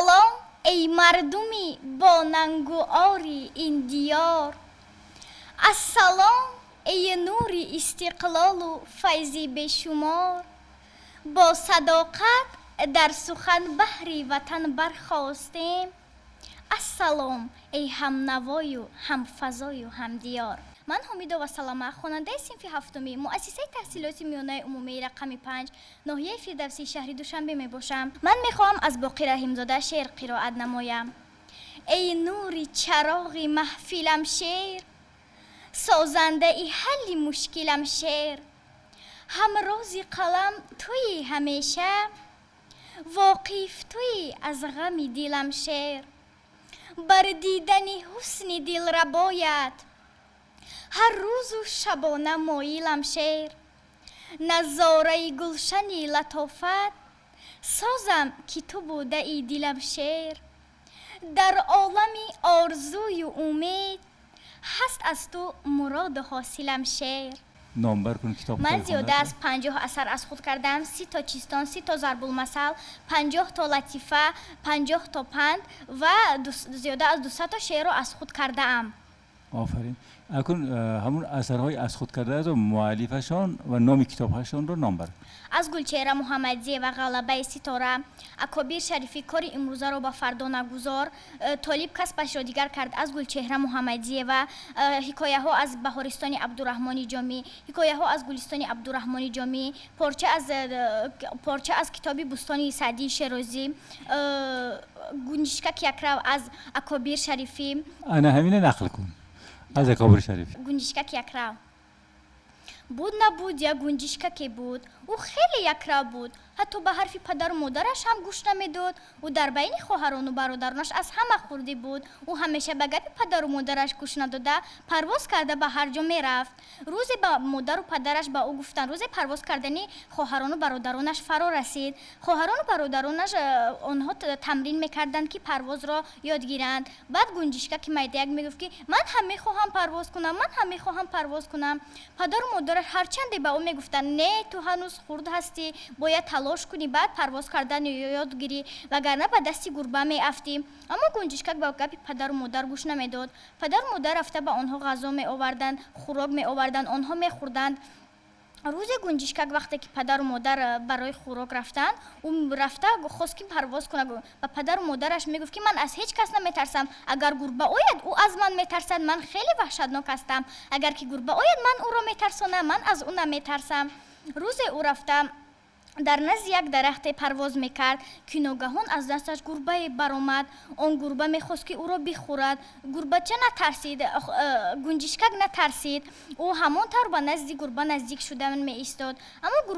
سلام ای مردمی با ننگ و آری این دیار. السلام ای نوری استقلال و فیضی بشمار. با صداقت در سخن بحری وطن برخواستیم. السلام ای هم نوای و هم فضای و هم دیار. من حمیدا و سلامه خواننده صنف هفتمی مؤسسه تحصیلات میانه عمومی رقم 5 ناحیه فردوسی شهر دوشنبه می باشم. من میخواهم از باقی رحیمزاده شعر قرائت نمایم. ای نوری چراغ محفلم شعر، سازنده ای حل مشکلم شعر. همرازی قلم توی همیشه، واقف توی از غم دلم شعر. بر دیدن حسن دل ربایت، هر روز و شبانه مایلم شعر. نظاره گلشنی لطافت، سازم که تو بوده ای دلم شعر. در عالمی آرزوی و امید، هست از تو مراد حاصلم شعر. نامبر کن کتاب. من زیاده از 50 اثر از خود کردم. 30 تا چیستان، 30 تا ضرب المثل، 50 تا لطیفه، 50 تا پند و زیاده از 200 تا شعر رو از خود کرده ام. آفرین. اکنون همون اثرهای از خود کرده از مؤلفشان و نام کتابهاشان رو نام بر. از گلچهره محمدی و غلبه ستاره، اکابر شریفی کار امروزه رو به فردا نگذار، طالب کسبش را دیگر کرد از گلچهره محمدی و حکایه ها از بهارستان عبدالرحمن جامی، حکایه ها از گلستان عبدالرحمن جامی، پارچه از کتاب بستان سعدی شیرازی، گنجشک یکرو از اکابر شریفی. انا همین نقل کن از اکابر شریفی. گنجشک یکرو بود نبود یا گنجشک بود، او خیلی یکرو بود، حتی به حرفی پدر و مادرش هم گوش نمیداد. او در بین خواهران و برادرانش از همه خورده بود. او همیشه به گپ پدر و مادرش گوش نداده، پرواز کرده به هر جا میرفت. روزی با مادر و پدرش به او گفتن، روز پرواز کردنی خواهران و برادرانش فرا رسید. خواهران و برادرانش آنها تمرین میکردند که پرواز را یاد گیرند. بعد گنجشک که میدیک میگفت که من هم میخواهم پرواز کنم، من هم میخواهم پرواز کنم. پدر و مادرش هرچند به او میگفتن نه تو هنوز خرد هستی، باید تلاش کنی بعد پرواز کردن یاد گیری، وگرنه به دستی گربه می افتی. اما گنجشک به گپ پدر و مادر گوش نمیداد. پدر و مادر رفته به آنها غذا می آوردند، خوراک می آوردند، آنها می خوردند. روز گنجشک وقتی که پدر و مادر برای خوراک رفتند، او رفته خواست که پرواز کنه. و پدر و مادرش میگفت که من از هیچ کس نمیترسم، اگر گربه آید او از من میترسد، من خیلی وحشتناک هستم. اگر که گربه آید من او را میترسانم، من از او نمیترسم. روز او رفته در نزد یک درخت پرواز میکرد که ناگهان از دستش گربه برآمد. آن گربه میخواست که او را بخورد. گربه چه نترسید، گنجشک نترسید، او همانطور به نزد گربه نزدیک شده می ایستاد. اما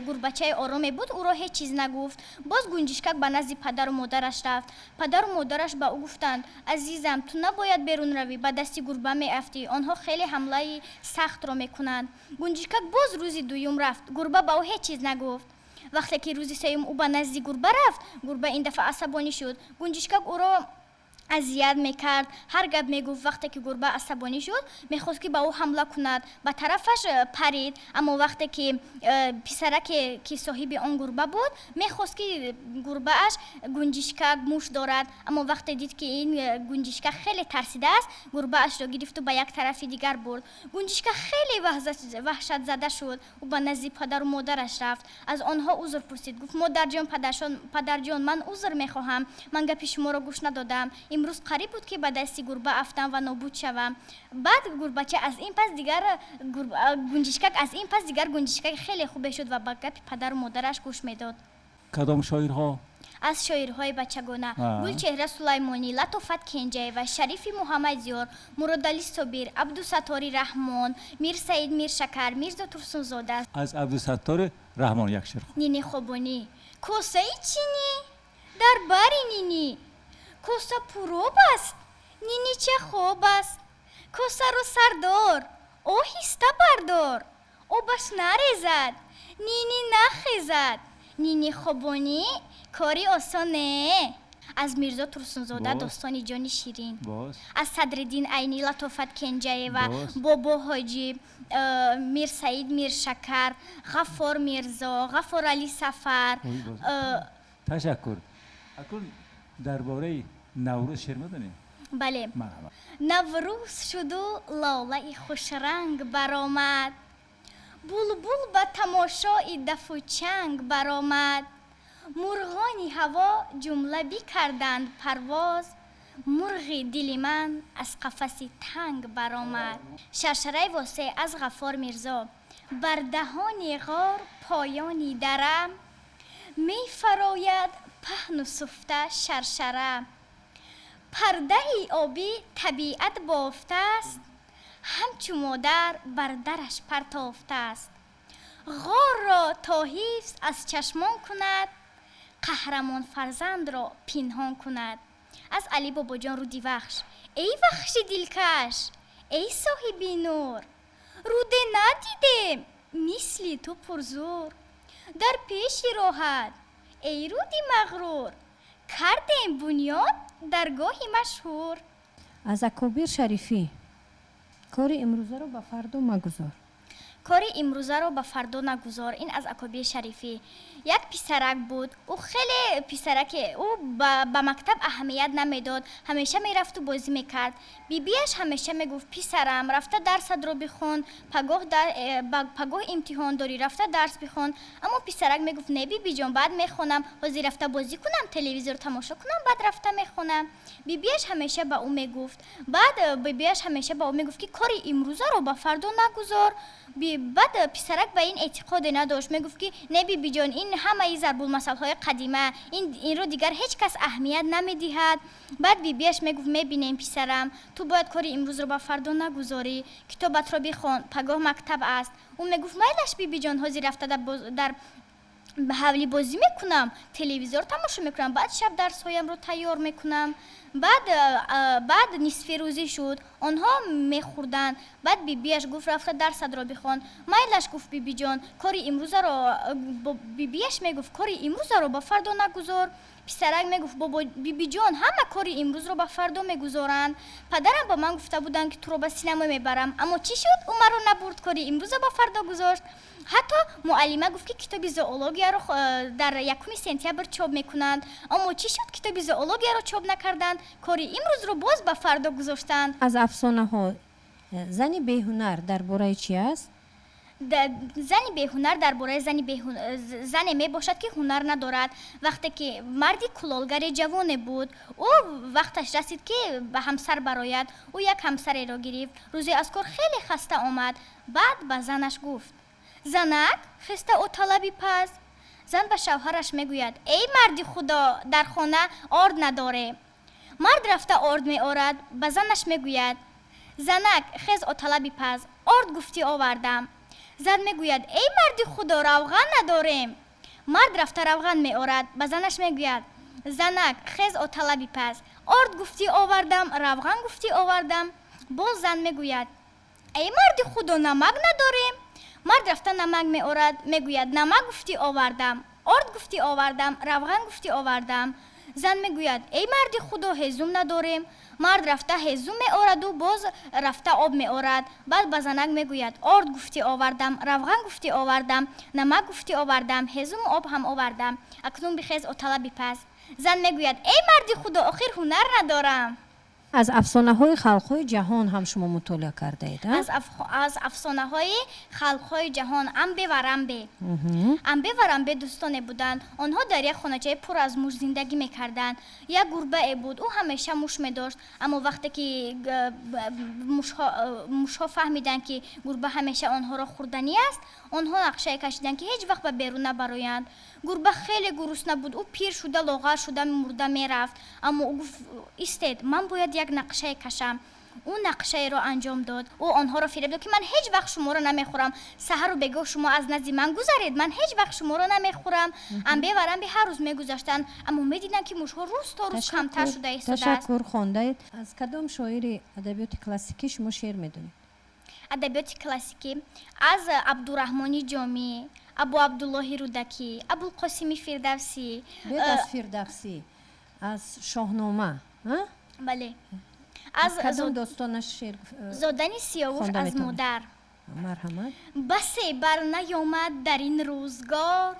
گربچه آرامی بود، او را هیچ چیز نگفت. باز گنجشک به نزد پدر و مادرش رفت. پدر و مادرش به او گفتند عزیزم تو نباید بیرون روی، به دست گربه میافتی، آنها خیلی حمله سخت را میکنند. گنجشک باز روز دوم رفت، گربه به او هیچ چیز نگفت. وقتی که روز سوم او به نزد گربه رفت، گربه این دفعه عصبانی شد. گنجشک او را اذیت میکرد، هر گپ میگفت. وقتی که گربه عصبانی شد میخواست که به او حمله کند، به طرفش پرید. اما وقتی که پسرک که صاحب آن گربه بود میخواست که گربه اش گنجشک موش دارد، اما وقتی دید که این گنجشک خیلی ترسیده است، گربه اش را گرفت و به یک طرف دیگر برد. گنجشک خیلی وحشت زده شد و به نزد پدر و مادرش رفت. از آنها عذر پرسید، گفت مادر جان، پدر جان، من عذر میخواهم، من گپ شما را گوش ندادم. امروز قریب بود که به دستی گربه افتم و نابود شوم. بعد گنجشک از این پس دیگر گنجشک خیلی خوب شد و به گپ پدر و مادرش گوش میداد. کدام شاعرها؟ از شاعرهای بچگانه گلچهره سلیمانی، لطافت کنجی و شریفی محمدیار، مرادعلی صابر، عبدالستار رحمان، میر سعید میر شکر، میرزا ترسونزاده. از عبدالستار رحمان یک شعر. نینی خوبانی کوسه چینی در باری نینی، کوسه پروب است نینی چه خوب است. کوسه رو سردار آهسته بردار، آبش نریزد نینی نخیزد. نینی خوبانی کاری آسانه. از میرزا ترسونزاده داستان جان شیرین. از صدرالدین عینی لطافت کنجی و بابا حاجی، میر سعید میر شکر، غفار میرزا، غفار علی سفر. تشکر. اکنون درباره نوروز شعر میدونی؟ بله. مرحبا. نوروز شد و لاله خوش رنگ برآمد، بلبل با تماشای دف و چنگ برآمد، مرغان هوا جمله بیکردند پرواز، مرغ دل من از قفس تنگ برآمد. شرشره واسه از غفار میرزا. بر دهان غار پایانی درم، می فراید پهن و سفته شرشره، پرده آبی طبیعت بافته است، همچو مادر بر درش پرتافته است. غار را تا حفظ از چشمان کند، قهرمان فرزند را پنهان کند. از علی بابا جان رودی بخش. ای بخش دلکش، ای صاحب نور، روده ندیدم مثل تو پرزور. در پیش راحت ای رودی مغرور، کردیم بنیاد درگاهی مشهور. از اکابر شریفی کار امروزه رو به فردا مگذار. کار امروزه رو به فردا نگذار. این از اکابر شریفی. یک پسرک بود، او خیلی پسرک، او به مکتب اهمیت نمیداد، همیشه میرفت و بازی میکرد. بیبیش همیشه میگفت پسرم رفته درس رو بخون، پگاه امتحان داری رفته درس بخون. اما پسرک میگفت نه بیبی جان بعد میخونم، حاضر رفته بازی کنم، تلویزیون تماشا کنم بعد رفته میخونم. بیبیش همیشه به او میگفت. بعد بیبیش همیشه به او میگفت که کار امروزه رو به فردا نگذار. بعد پسرک به این اعتقاد نداشت، میگفت که نه بیبی جان این همه ای ضرب المثل های قدیمه، این رو دیگر هیچ کس اهمیت نمیدهد. بعد بیبیش میگفت میبینیم پسرم تو باید کار امروز رو به فردا نگذاری، کتابت رو بخون، پگاه مکتب است. اون میگفت میلش بیبی جان حاضر رفته در حولی بازی میکنم، تلویزیون تماشا میکنم، بعد شب درس هایم رو تیار میکنم. بعد نصف روزی شد، آنها میخوردن. بعد بیبیش گفت رفته درس را بخوان. میلش گفت بیبی جان کار امروز رو، بیبیش میگفت کار امروز رو به فردا نگذار. پسرک میگفت بابا بیبی جان همه کار امروز رو به فردا میگذارند. پدرم با من گفته بودن که تو رو به سینما میبرم، اما چی شد؟ او مرا نبرد، کار امروز رو به فردا گذاشت. حتی معلمه گفت که کتاب زئولوژی رو در 1 سپتامبر چاپ میکنند، اما چی شد؟ کتاب زئولوژی رو چاپ نکردند، کار امروز رو باز به فردا گذاشتند. از افسانه ها زنی بیهنر درباره چی است؟ زنی بیهنر درباره زنی می باشد که هنر ندارد. وقتی که مردی کلالگر جوان بود، او وقتش رسید که به همسر براید. او یک همسری را گرفت. روزی از کار خیلی خسته آمد. بعد به زنش گفت زنک خسته او طلبی پس. زن به شوهرش میگوید ای مردی خدا در خانه آرد نداره. مرد رفته آرد می آورد. به زنش میگوید زنک خیز او طلبی پس، آرد گفتی آوردم. زن میگوید ای مردی خدا روغن نداریم. مرد رفته روغن می آورد. به زنش میگوید زنک خیز او طلبی پس، آرد گفتی آوردم، روغن گفتی آوردم. باز زن میگوید ای مردی خدا نمک نداریم. مرد رفته نمک می آورد. میگوید نمک گفتی آوردم، آرد گفتی آوردم، روغن گفتی آوردم. زن میگوید ای مردی خدا هیزم نداریم. مرد رفته هیزم می آورد و باز رفته آب می آورد. بعد به زنک میگوید آرد گفتی آوردم، روغن گفتی آوردم، نمک گفتی آوردم، هیزم و آب هم آوردم، اکنون بخیز او طلبی پس. زن میگوید ای مردی خدا آخر هنر ندارم. از افسانه های خلق های جهان هم شما مطالعه کرده اید؟ از افسانه های خلق های جهان انبه و رنبه دوستانه بودند. آنها در یک خانه‌چه پر از موش زندگی میکردند. یک گربه بود، او همیشه موش میداشت. اما وقتی که موشها فهمیدند که گربه همیشه آنها را خوردنی است، آنها نقشه کشیدند که هیچ وقت به بیرون نبرایند. گربه خیلی گرسنه بود، او پیر شده لاغر شده مرده میرفت. اما او گفت استاد من باید یک نقشه کشم. او نقشه را انجام داد. او آنها را فریب داد که من هیچ وقت شما را نمیخورم. سحر و بگاه شما از نزد من گذرید، من هیچ وقت شما را نمیخورم. انبه و رنبه هر روز میگذشتند، اما میدیدن که موشها روز تا روز کمتر شده ایستاده است. تشکر. خوانده اید. از کدام شاعر ادبیات کلاسیکی شما شعر میدونید؟ ادبیات کلاسیکی از عبدالرحمن جامی، ابو عبدالله رودکی، ابوالقاسم فردوسی. از فردوسی، از شاهنامه. بله. از کدام داستانش شعر؟ زادن سیاوش از مادر. مرحمت. بسی بر نیامد در این روزگار،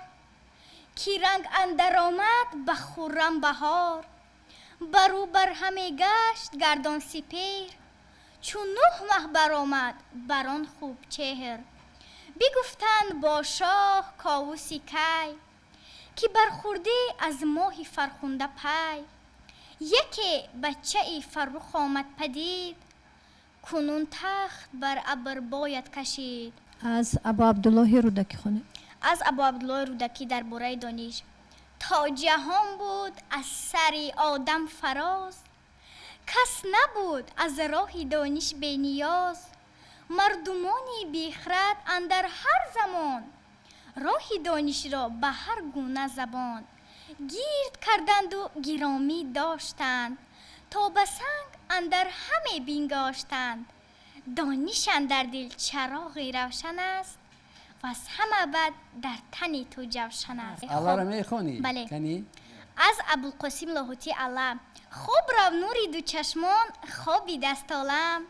کی رنگ اندر آمد به خرم بهار، برو بر همه گشت گردان سپیر، چون 9 ماه برآمد بر آن خوب چهر. بگفتند با شاه کاووسی کی، که برخورده از ماه فرخنده پی. یکی بچه ای فرخ آمد پدید، کنون تخت بر ابر باید کشید. از ابا عبدالله رودکی خانه. از ابا عبدالله رودکی در باره دانش. تا جهان بود از سر آدم فراز، کس نبود از راه دانش بی نیاز. مردمانی بیخرد اندر هر زمان، راه دانش را به هر گونه زبان. گیرد کردند و گرامی داشتند، تا به سنگ اندر همه بینگاشتند. دانش اندر دل چراغی روشن است، و از همه بد در تن تو جوشن است. الله را میخونی؟ بله. کنی؟ از ابوالقاسم لاهوتی الله. خوب رو نوری دو چشمان، خوابی دست عالم.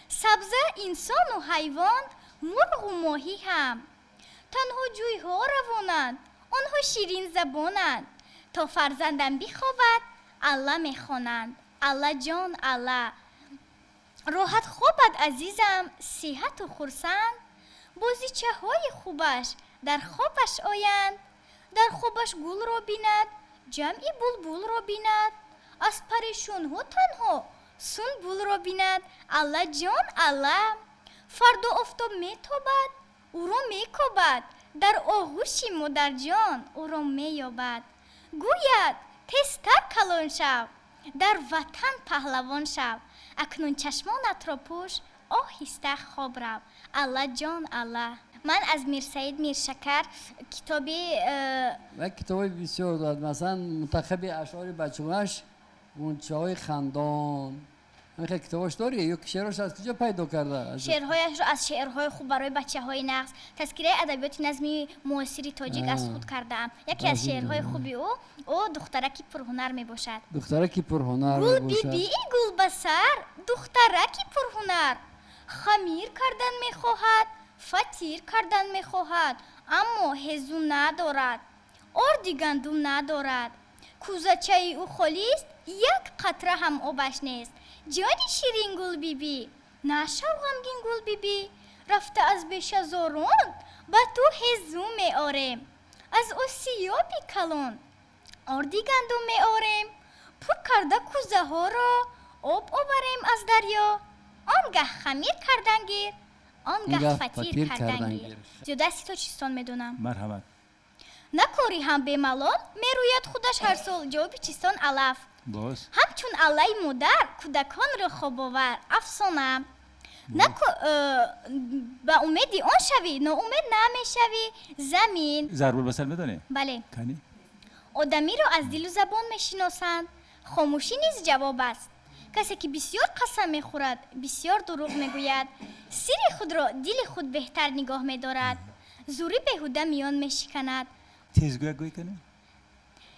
سبزه انسان و حیوان، مرغ و ماهی هم. تنها جویها روانند، آنها شیرین زبانند. تا فرزندم بخوابد الله میخوانند. الله جان الله. راحت خوابد عزیزم صحت و خرسند، بازیچه های خوبش در خوابش آیند. در خوابش گل را بیند، جمعی بلبل را بیند. از پریشان ها تنها سنبل را بیند. الله جان الله. فردا آفتاب میتابد، او را میکابد. در آغوش مادر جان او را مییابد. گوید تیزتر کلان شو، در وطن پهلوان شو. اکنون چشمانت را پوش، آهسته خواب رو. الله جان الله. من از میر سعید میرشکر کتابی و کتابی بسیار داد، مثلا منتخب اشعار بچه‌هاش، غنچه‌های خندان. همین کتابش داری؟ یا شعرش از کجا پیدا کرده؟ شعرهایش را از شعرهای خوب برای بچه‌های نقص تذکره ادبیات نظمی معاصر تاجیک از خود کردم. یکی از شعرهای خوبی او دخترکی پرهنر می باشد. دخترکی پرهنر گل می باشد. بی گل بسر، دخترکی پرهنر. خمیر کردن می خواهد، فطیر کردن می خواهد، اما هزو ندارد، آردی گندم ندارد. کوزچه او خالی است، یک قطره هم آبش نیست. جانی شیرین گل بیبی، نشو غمگین گل بیبی. رفته از بیش از آرون، به تو هزو می آریم. از آسیابی کلان، آردی گندم می آریم. پر کرده کوزه ها را، آب آوریم از دریا. آنگه خمیر کردن گیر، آنگه فطیر کردن گیر. جدا تا چیستان میدونم. مرحمت. نکاری هم به ملال، میروید خودش هر سال. جواب چیستان علف. باز همچون الله مادر کودکان را خواب آور. افسانه به امیدی آن شوی، ناامید نمیشوی. زمین ضرب البصر میدونی؟ بله. کنی؟ آدمی را از دل و زبان میشناسند، خاموشی نیز جواب است. کسی که بسیار قسم میخورد، بسیار دروغ میگوید، سر خود را دل خود بهتر نگاه میدارد، زوری بیهوده میان میشکند. تیزگوی گوی کنی؟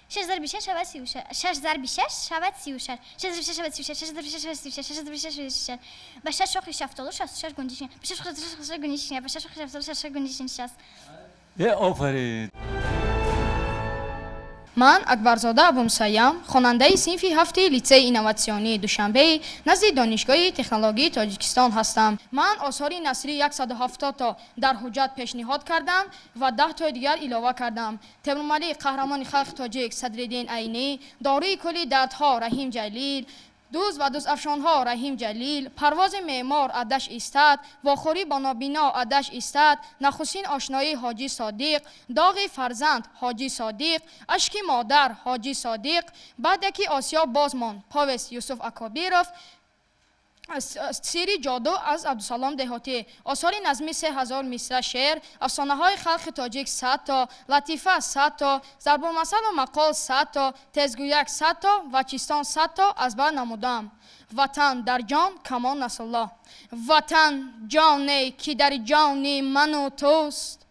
6026 شود 36 6026 شود 36 6026 شود 36 6026 6026 به 6 شاخی شفتالو 66 گنجشین به 6 شاخی گنجشین به 6 شاخی شفتالو 66 گنجشین 60. آفرین. من اکبرزاده ابومسیم، خواننده صنف هفته لیسه اینواتسیونی دوشنبه نزد دانشگاه تکنولوژی تاجیکستان هستم. من آثار نثری 170 تا در حجت پیشنهاد کردم و 10 تا دیگر علاوه کردم. تبرمالی قهرمان خلق تاجیک صدرالدین عینی، داروی کلی دردها رحیم جلیل، دوز و دوز افشانها رحیم جلیل، پرواز معمار آدش ایستاد، واخوری با نابینا آدش ایستاد، نخستین آشنایی حاجی صادق، داغ فرزند حاجی صادق، اشک مادر حاجی صادق، بعد یکی آسیا بازمان پاوس یوسف اکابیروف، سیری جادو از عبدالسلام دهاتی، آثار نظمی 3000 مصرع شعر، افسانه های خلق تاجیک 100 تا، لطیفه 100 تا، ضرب المثل و مقال 100 تا، تزگویک 100 تا و چیستان 100 تا از بر نمودم. وطن در جان کمان نسل الله. وطن جانی که در جان من و توست،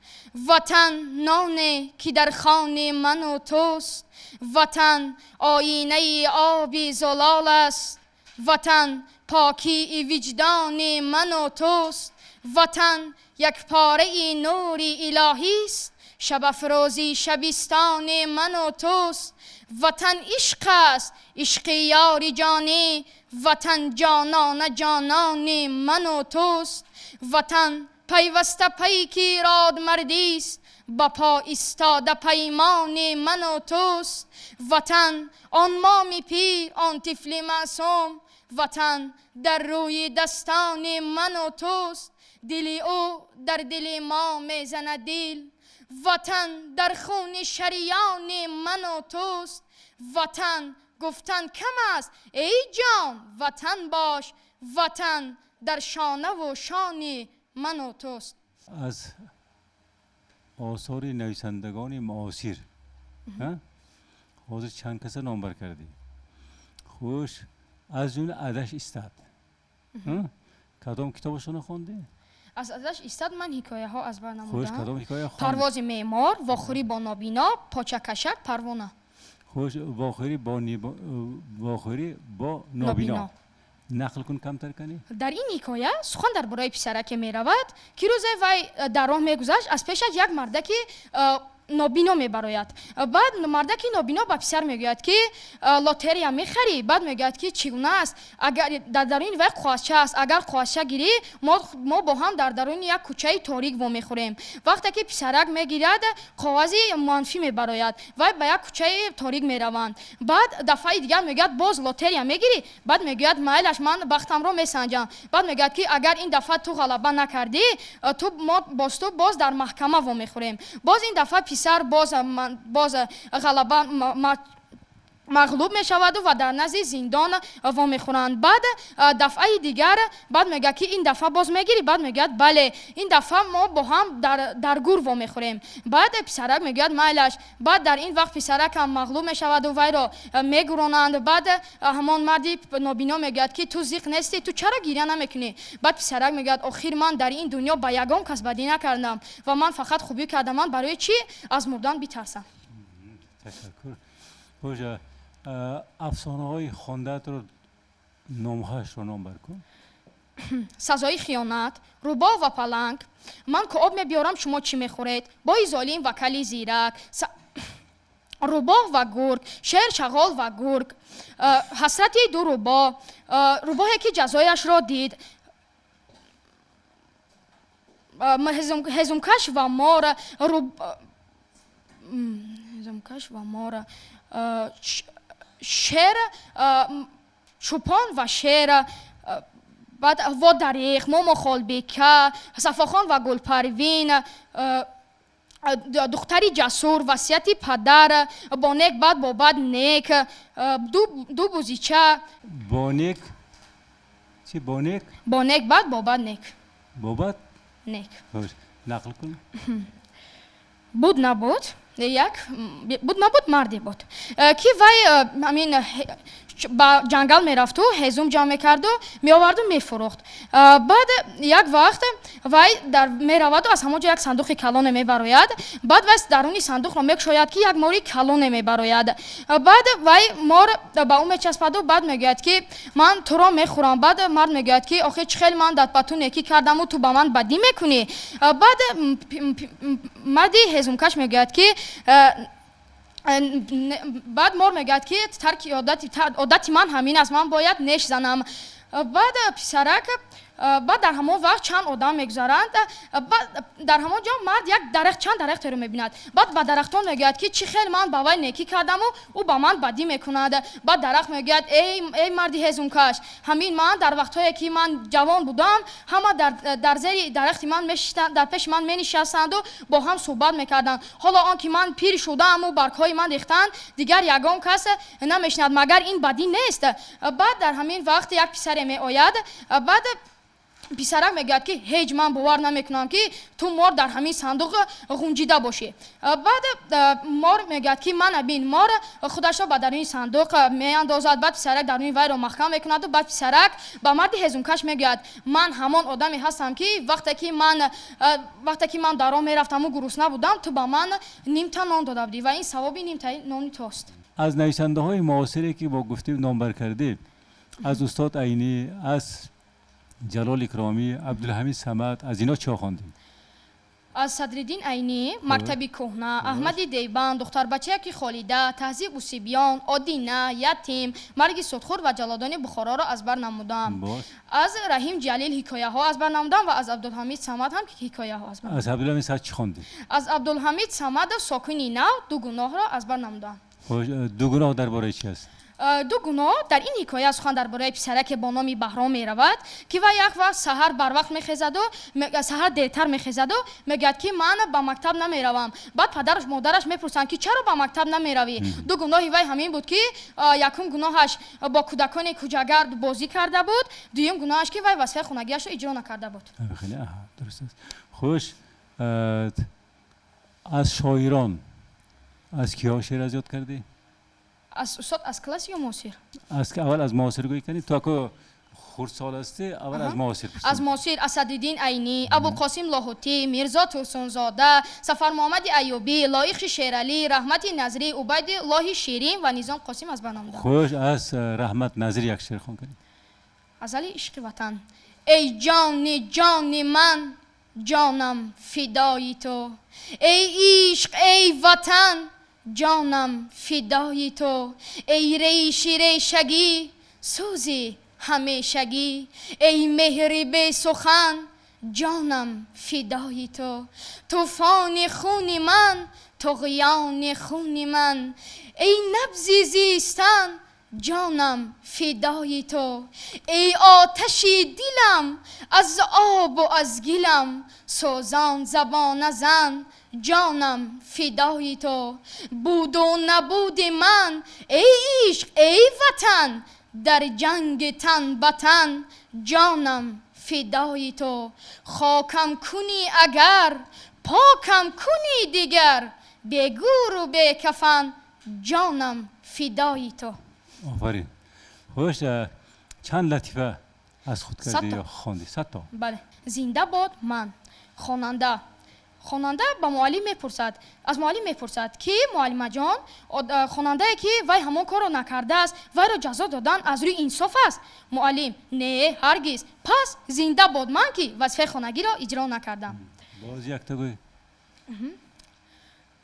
وطن نانی که در خان من و توست، وطن آینه آبی زلال است، وطن پاکی وجدان من و توست، وطن یک پاره نوری الهی است، شب افروزی شبستان من و توست. وطن عشق است عشق یاری جانی، وطن جانان جانان من و توست. وطن پیوسته پیکی راد مردی است، با پا ایستاده پیمان من و توست. وطن آن مامی پیر آن طفل معصوم، وطن در روی دستان من و توست. دل او در دل ما میزند دل، وطن در خون شریان من و توست. وطن گفتن کم است ای جان وطن باش، وطن در شانه و شان من و توست. از آثار نویسندگان معاصر حاضر چند کس نام بر کردی. خوش از جمله ازش استاد کدام کتابشون خوندی؟ از ازش استاد من حکایه ها از بر خوش نمودم. کدام حکایه خوندی؟ پرواز معمار، واخوری با نابینا، پاچه کشک، پروانه. خوش واخوری با نابینا نقل کن کمتر کنی. در این حکایه سخن در برای پسرک می رود که روز وی در راه می گذشت، از پیشش یک مردک نابینا می براید. بعد مردک نابینا با پسر می گوید که لاتریا می خری. بعد می گوید که چگونه است اگر در درون وی قواسچه است، اگر قواسچه گیری ما با هم در درون یک کوچه تاریک و می خوریم. وقتی که پسرک می گیرد قوازی منفی می براید و به یک کوچه تاریک می روند. بعد دفعه دیگر می گوید باز لاتریا می گیری. بعد می گوید مایلش من بختم رو می سنجم. بعد می گوید که اگر این دفعه تو غلبه نکردی تو ما باز در محکمه و می خوریم. باز این دفعه پسر باز غلبه مغلوب می شود و در نزد زندان و می خورند. بعد دفعه دیگر بعد میگه که این دفعه باز میگیری. بعد میگه بله این دفعه ما با هم در گور و می خوریم. بعد پسرک میگه مایلش. بعد در این وقت پسرک هم مغلوب می شود و وی را میگرونند. بعد همان مردی نابینا میگه که تو زیق نیستی، تو چرا گریه نمیکنی؟ بعد پسرک میگه آخر من در این دنیا با یگان کس بدی نکردم و من فقط خوبی کردم. من برای چی از مردن بترسم؟ تشکر. خوش افسانه های خوندت رو نامهاش رو نام برکن. سزای خیانت، روباه و پلنگ، من که آب میبیارم شما چی میخورید؟ بای ظالم و کلی زیرک، روباه و گرگ، شیر شغال و گرگ، حسرت دو روباه، روباهی که جزایش را دید، هزمکش و مار، هزمکش و مار، شیر، چوپان و شیر، بعد و دریخ، مومو خالبیکه، صفاخان و گلپروین، دختری جسور، وصیت پدر، با نیک بعد با بد نیک، دو بوزیچه. با نیک چی با نیک؟ با نیک بعد با بد نیک. با بد نیک. نقل کن. بود نبود مردی بود که وی همین با جنگل میرفت و هزوم جمع میکرد و میآورد و میفروخت. بعد یک وقت وی در میرود و از همونجا یک صندوق کلان میبراید. بعد وی درونی صندوق را میگشاید که یک ماری کلان میبراید. بعد وی مار با اون میچسبد و بعد میگوید که من تو را میخورم. بعد مرد میگوید که آخه چه خیلی من داد تو نیکی کردم و تو با من بدی میکنی. بعد مردی هزومکش میگوید که بعد مار میگوید که ترک عادت من همین است، من باید نش زنم. بعد پسرک بعد در همون وقت چند آدم میگذارند. بعد در همون جا مرد یک درخت چند درخت رو میبیند. بعد به درختان میگوید که چی خیلی من با وی نیکی کردم و او با من بدی میکند. بعد درخت میگوید ای مردی هزومکش، همین من در وقتایی که من جوان بودم همه در زیر درخت من در پیش من مینشستند و با هم صحبت میکردند. حالا آن که من پیر شدم و برگهای من ریختند دیگر یگان کس نمیشنید، مگر این بدی نیست؟ بعد در همین وقت یک پسر می آید. بعد پسرک میگوید که هیچ من باور نمیکنم که تو مار در همین صندوق غنجیده باشی. بعد مار میگوید که من بین مار خودش را به درون صندوق میاندازد. بعد پسرک درون وی را محکم میکند و بعد پسرک به مرد هزومکش میگوید من همان آدمی هستم که وقتی که من در راه میرفتم و گرسنه بودم تو به من نیم تن نان داده بودی و این ثواب نیم تن نان توست. از نویسنده های معاصری که با گفتیم نامبر کردی، از استاد عینی، از جلال اکرامی، عبدالحمید صمد، از اینا چه خواندیم؟ аз Садриддин Айнӣ, Мактаби Кӯҳна, Аҳмади Дейбанд, Духтарбачаяки Холида, Таҳзиб Усибиён, Одина, Ятим, Марги Судхур ва Ҷалодони Бухороро аз бар намудам. аз Раҳим Ҷалил ҳикояҳо аз бар намудам ва аз Абдулҳамид Самад ҳам ҳикояҳо аз бар намудам. аз Абдулҳамид Самад чӣ хонди? аз Абдулҳамид Самадов Сокини Нав ду гуноҳро аз бар намудам. Хош, ду гуноҳ дар бораи чӣ аст? ду гуноҳ дар ин ҳикоя сухан дар бораи писараке бо номи Баҳром меравад, ки вай як вақт саҳар барвақт мехезаду саҳар дертар мехезаду мегӯяд ки ман ба мактаб намеравам. Баъд падараш модараш мепурсанд ки чаро ба мактаб намеравӣ? Ду гуноҳи вай ҳамин буд ки якум гуноҳаш бо кӯдакони кӯҷагард бозӣ карда буд, дуюм гуноҳаш ки вай вазифаи хонагиашро иҷро накарда буд. хеле дуруст аст. Хуш, аз шоирон аз киҳо шеър аз ёд кардӣ? Устод аз класс ё муосир? Аввал аз муосир гӯй кардӣ. Ту ако хурдсол ҳастӣ, аввал аз муосир пурсидӣ. аз муосир аз Садриддин Айнӣ, Абулқосим Лоҳутӣ, Мирзо Турсунзода, Сафар Муҳаммади Айюбӣ, Лоиқи Шералӣ, Раҳмати Назрӣ, Убайдуллоҳи Ширин ва Низом Қосим аз бар намудам. Хуш, аз Раҳмат Назрӣ як шеър хон кардӣ. азали ишқи ватан. ای جان من جانم فدای تو، ای عشق ای وطن جانم فدای تو، ای ریشگی سوزی همیشگی، ای مهر بی سخن جانم فدای تو، طوفان خون من طغیان خون من، ای نبض زیستن جانم فدای تو، ای آتشی دلم از آب و از گلم سوزان زبان زن جانم فدای تو، بود و نبود من ای عشق ای وطن در جنگ تن به تن جانم فدای تو، خاکم کنی اگر پاکم کنی دیگر، بی گور و بی کفن جانم فدای تو. آفرین. خوش، چند لطیفه از خود کردی یا خواندی؟ 100 تا. بله. زنده باد من خواننده با معلم میپرسد، از معلم میپرسد که معلم جان خواننده که وای همون کارو نکرده است وای را جزا دادن از روی انصاف است؟ معلم نه هرگز. پس زنده باد من که وظیفه خانگی را اجرا نکردم. باز یک تا گوی.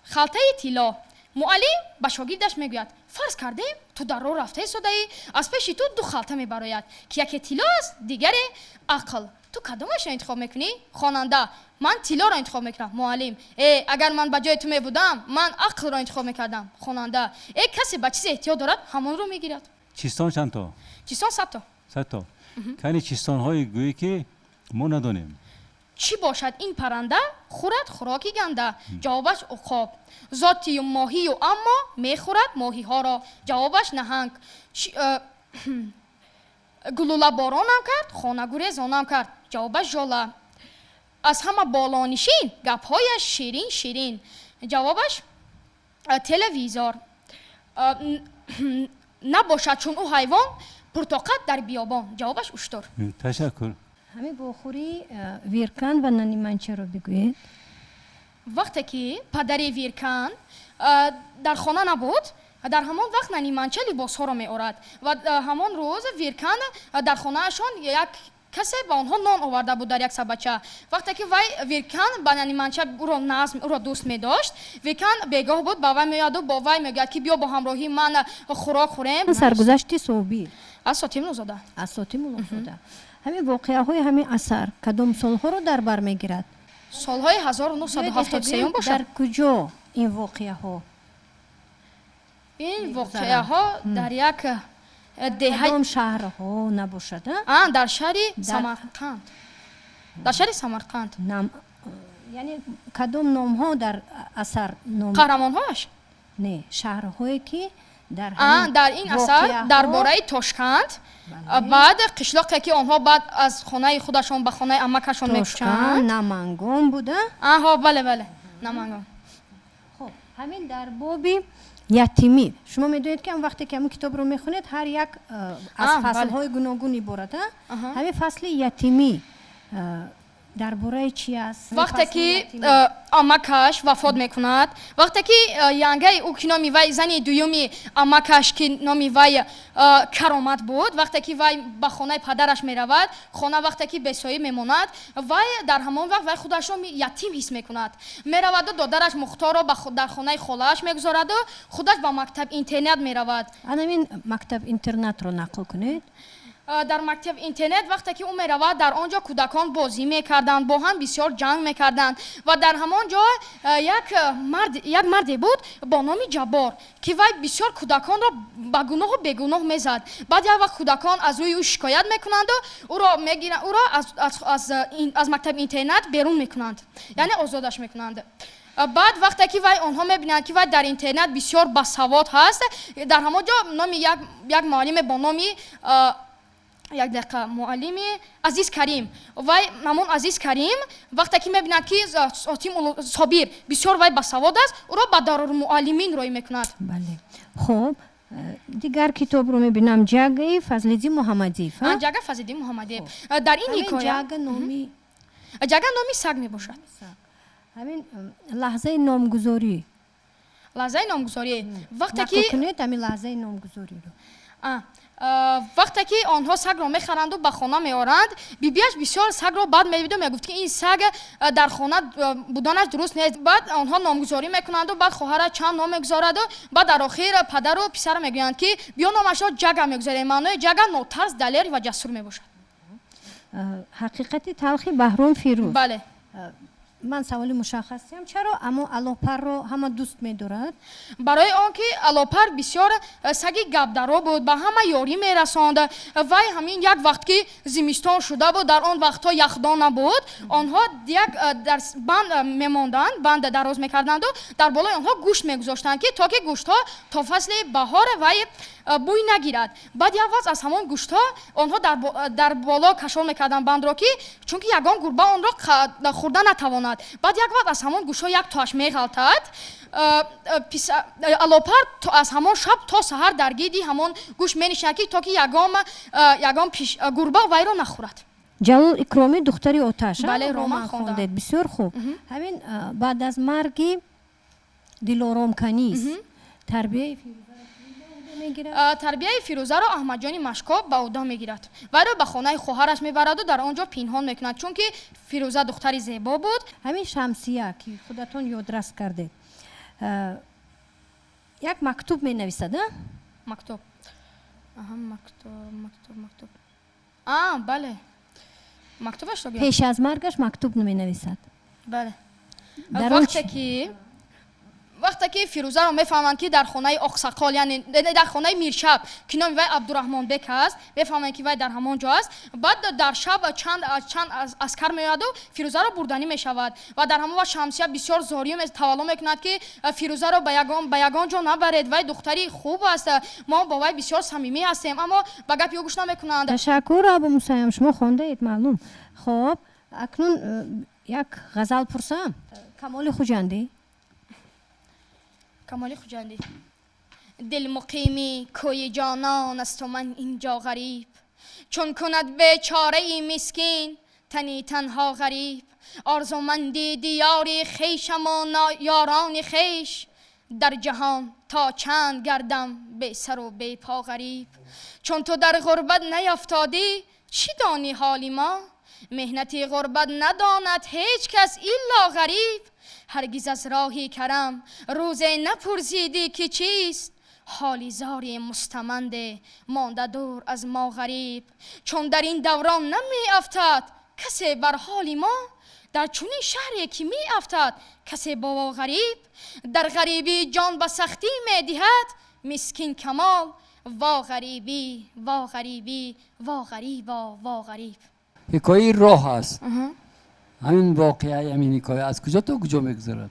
خلطه طلا. معلم با شاگردش میگوید فرض کردیم تو در راه رفته ایستاده‌ای، از پیش تو دو خلطه میبراید که یکی طلا است دیگری عقل. تو کدومش را انتخاب میکنی؟ خواننده: من طلا را انتخاب میکنم. معلم: اگر من به جای تو میبودم من عقل را انتخاب میکردم. خواننده: کسی به چیز احتیاج دارد همون رو میگیرد. چیستان چند تا؟ چیستان 100 تا. 100 تا. یعنی چیستان های گویی که ما ندانیم. چی باشد این پرنده؟ خورد خوراکی گنده. جوابش عقاب. ذاتی و ماهی و اما میخورد ماهی ها را. جوابش نهنگ. گلوله بارانم کرد، خانه گریزانم کرد. جوابش ژاله. از همه بالانشین، گپ‌هایش شیرین شیرین. جوابش تلویزور. نباشد چون او حیوان پرتقد در بیابان. جوابش اشتر. تشکر. همین بخوری ویرکان و نانیمانچه رو بگوید. وقتی که پدری ویرکان در خانه نبود، در همان وقت نانیمانچه لباس ها را می آورد و همان روز ویرکان در خانه شان یک کسی با آنها نان آورده بود در یک سبچه. وقتی که وی ویرکان با نانیمانچه او را دوست می داشت، ویرکان بیگاه بود با وی میاد و با وی میگوید که بیا با همراهی من خوراک خوریم. سرگذشت صوبی از ساتیم نوزاده. از ساتیم نوزاده. همین واقعه های همین اثر کدام سالها رو در بر میگیرد؟ سالهای 1973 باشد. در کجا این واقعه ها؟ این واقعه ها در یک دهه کدام شهرها نباشد؟ در شهر سمرقند. در شهر سمرقند. یعنی کدام نام ها در اثر نام؟ قهرمان هاش؟ نه، شهرهایی که در این اثر درباره تاشکند. بعد قشلاقی که آنها بعد از خانه خودشان به خانه عمکشان میکشند. نمنگان بوده؟ بله نمنگان. خب همین در بابی یتیمی شما میدونید که وقتی که همین کتاب رو میخونید هر یک از فصل‌های گوناگون عبارت. همین فصل یتیمی درباره چی است؟ وقتی که امکش وفات میکند، وقتی که ینگه او که نامی وی زنی دویومی امکش که نامی وی کرامت بود، وقتی که وی به خانه پدرش میرود، خانه وقتی که بسایی میماند، وی در همان وقت وی خودش را یتیم حس میکند، میرود و دادرش مختار را در خانه خاله‌اش میگذارد و خودش به مکتب اینترنت میرود. همین مکتب اینترنت رو نقل کنید. در مکتب اینترنت وقتی که او میرود، در آنجا کودکان بازی میکردند، با هم بسیار جنگ میکردند و در همان جا یک مردی بود با نام جبار که وی بسیار کودکان را با گناه و بیگناه میزد. بعد یک وقت کودکان از روی او شکایت میکنند و او را میگیرند، او را از مکتب اینترنت بیرون میکنند، یعنی آزادش میکنند. بعد وقتی که وی آنها میبینند که وی در اینترنت بسیار باسواد هست، در همان جا نام یک معلم با نام یک دقیقه معلمی عزیز کریم، وی همون عزیز کریم وقتی که میبیند که صابر بسیار وی باسواد است، او را به دارالمعلمین روی میکند. بله. خب دیگر کتاب رو میبینم، جگ فضل‌الدین محمدی. جگ فضل‌الدین محمدی. در این حکایت جگ نامی سگ میباشد. همین لحظه نامگذاری. لحظه نامگذاری وقتی نقل که کنید همین لحظه نامگذاری رو. وقتی که آنها سگ را میخرند و به خانه میآورند، بیبیش بسیار سگ را بد میدید و میگفت که این سگ در خانه بودنش درست نیست. بعد آنها نامگذاری میکنند و بعد خواهرش چند نام میگذارد و بعد در آخر پدر و پسر میگویند که بیا نامش را جگ میگذاریم. معنای جگ نوترس، دلیر و جسور میباشد. حقیقت تلخی بهرام فیروز. بله. من سوالی مشخصیم، چرا اما الاپر رو همه دوست می‌دارد؟ برای آنکه الاپر بسیار سگ گبدرا بود، به همه یاری میرساند. وی همین یک وقت که زمستان شده بود، در آن وقتها یخدان نبود، آنها یک در بند میماندند، بند دراز میکردند و در بالای آنها گوشت میگذاشتند که تا که گوشت ها تا فصل بهار وی بوی نگیرد. بعد یک وقت از همان گوشت ها آنها در بالا کشان میکردند بند را که چون که یگان گربه آن را خوردن نتواند. بعد یک وقت از همان گوشت ها یک تاش میغلطد. الاپر از همان شب تا سحر در گیدی همان گوشت مینشیند که تا که یگان گربه وی را نخورد. جلال اکرامی دختری آتش. بله، رمان خواندم. بسیار خوب. همین بعد از مرگ دلارام کنیز تربیه تربیه فیروزه را احمد جان مشکاب به عهده میگیرد. وی را به خانه خواهرش میبرد و در آنجا پنهان میکند، چون که فیروزه دختری زیبا بود. همین شمسیه که خودتون یادرس کرده یک مکتوب می نویسد. مکتوب بله، مکتوبش رو پیش از مرگش مکتوب نمی نویسد. بله. وقتی که فیروزه رو میفهمند که در خانه آقسقال، یعنی در خانه میرشب که نام وی عبدالرحمن بک است، میفهمند که وی در همان جا است. بعد در شب چند عسکر میاد و فیروزه را بردنی میشود و در همان وقت شمسیه بسیار زاری و توالا میکند که فیروزه را به یگان جا نبرید، وی دختری خوب است، ما با وی بسیار صمیمی هستیم، اما به گپ او گوش نمیکنند. تشکر ابو موسی، شما خوانده اید معلوم. خب اکنون یک غزل پرسم. کمال خوجندی. کمال خوجندی. دل مقیمی کوی جانان است و من اینجا غریب، چون کند بیچاره ای مسکین تنی تنها غریب. آرزومندی دیاری خویشم و یاران خویش، در جهان تا چند گردم بی سر و بی پا غریب. چون تو در غربت نیفتادی چی دانی حالی ما، مهنتی غربت نداند هیچ کس الا غریب. هرگز از راهی کرم روزه نپرسیدی که چیست، حالی زاری مستمنده مانده دور از ما غریب. چون در این دوران نمی افتد کسی بر حال ما، در چونین شهری که می افتد کسی با غریب. در غریبی جان به سختی می دهد مسکین کمال، وا غریبی وا غریبی وا غریبا وا غریب. حکایه راه است. همین واقعه، همین حکایه از کجا تا کجا میگذرد؟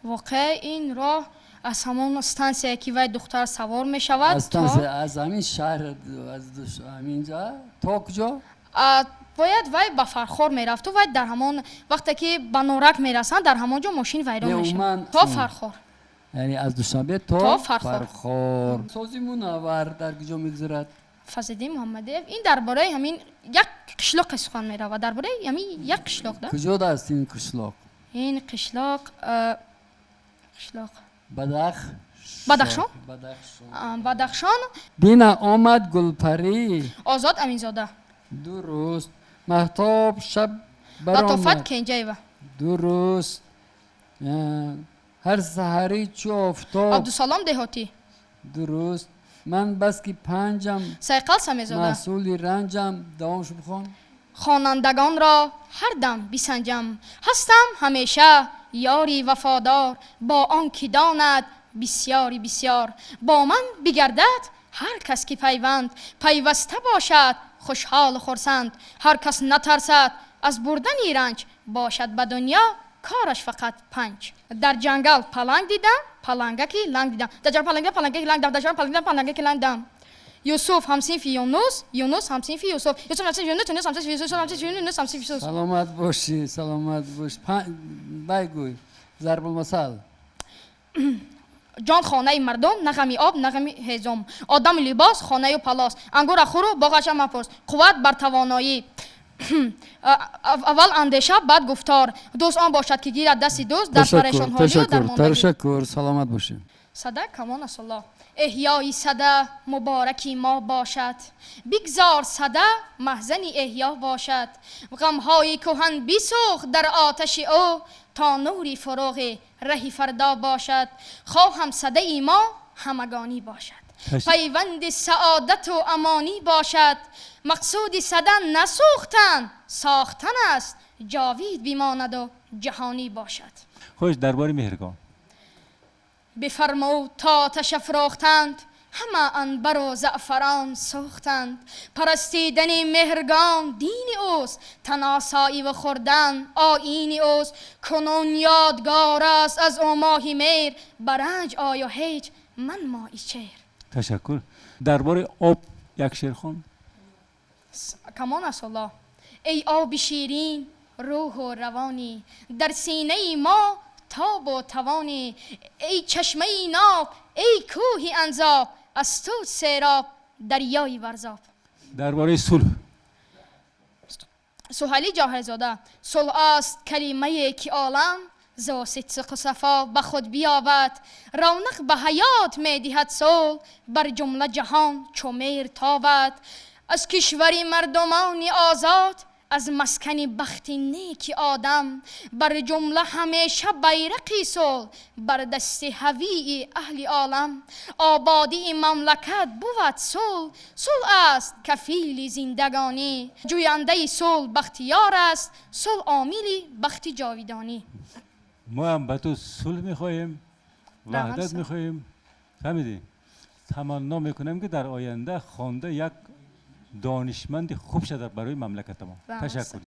واقع این راه از همان استانسیه که وی دختر سوار می شود از همین شهر، از همینجا تا کجا؟ باید وی به فرخار می رفت و وی در همان وقتی که به نورک می رسند در همانجا ماشین ویران می شود تا فرخار. یعنی از دوشنبه تا فرخار. سازی منور در کجا میگذرد؟ فضلالدین محمدیف این درباره همین یک قشلاق سخن می‌رود درباره همین یک قشلاق ده کجا است این قشلاق؟ این قشلاق بدخشان. بدخشان دینا آمد گلپری آزاد امینزاده درست مهتاب شب لطافت برآمد کنجیوه درست هر سحری چو آفتاب عبدالسلام دهاتی درست من بس که پنجم سیقل سمیزاده مسئول رنجم دوامشو بخوان خوانندگان را هر دم بسنجم هستم همیشه یاری وفادار با آن که داند بسیاری بسیار با من بگردد هر کس که پیوسته باشد خوشحال و خرسند هر کس نترسد از بردن رنج باشد به دنیا کارش فقط پنج در جنگل پلنگ دیدم پلنگکی لنگ دیدم در جنگل پلنگکی لنگ دیدم در جنگل پلنگکی لنگ دیدم یوسف همسینف یونس یونس همسینف یوسف یوسف همسینف یونس یونس همسینف یوسف همسینف یونس همسینف یوسف سلامت باشی سلامت باش بگوی ضرب المثل جان خانه مردم نغمی آب نغمی هیزم آدم لباس خانه و پلاس انگور خورو باغش مپرس قوت بر توانایی اول اندیشه بعد گفتار دوست آن باشد که گیرد دستی دوست در پریشان حالی و در ماندگی تشکر سلامت باشی صده کمان است الله احیای صده مبارکی ما باشد بگذار صده محزنی احیا باشد غمهای کهن بیسوخت در آتش او تا نوری فروغ رهی فردا باشد خواهم صده ای ما همگانی باشد پیوند سعادت و امانی باشد مقصود صده نسوختن ساختن است جاوید بیماند و جهانی باشد خوش درباره مهرگان بفرمود تا آتش افروختند همه عنبر و زعفران سوختند پرستیدن مهرگان دین اوست تناسایی و خوردن آیین اوست کنون یادگار است از او ماهی میر برنج آیا هیچ من ماهی چیر تشکر درباره آب یک شعر خوان کمان است الله ای آب شیرین روح و روانی در سینه ما تاب و توانی ای چشمه ناب ای کوهی انزاب از تو سیراب دریای ورزاب درباره صلح سهیلی جاهرزاده صلح است کلمه که عالم زو صدق و صفا به خود بیابد رونق به حیات می دهد صلح بر جمله جهان چو میر تابد از کشوری مردمانی آزاد از مسکن بخت نیک آدم بر جمله همیشه بیرقی صلح بر دست هوی اهل عالم آبادی مملکت بود صلح صلح است کفیل زندگانی جوینده صلح بختیار است صلح عامل بخت جاویدانی ما هم به تو صلح میخواهیم وحدت میخواهیم فهمیدی تمنا میکنم که در آینده خوانده یک دانشمند خوب شده برای مملکت ما تشکر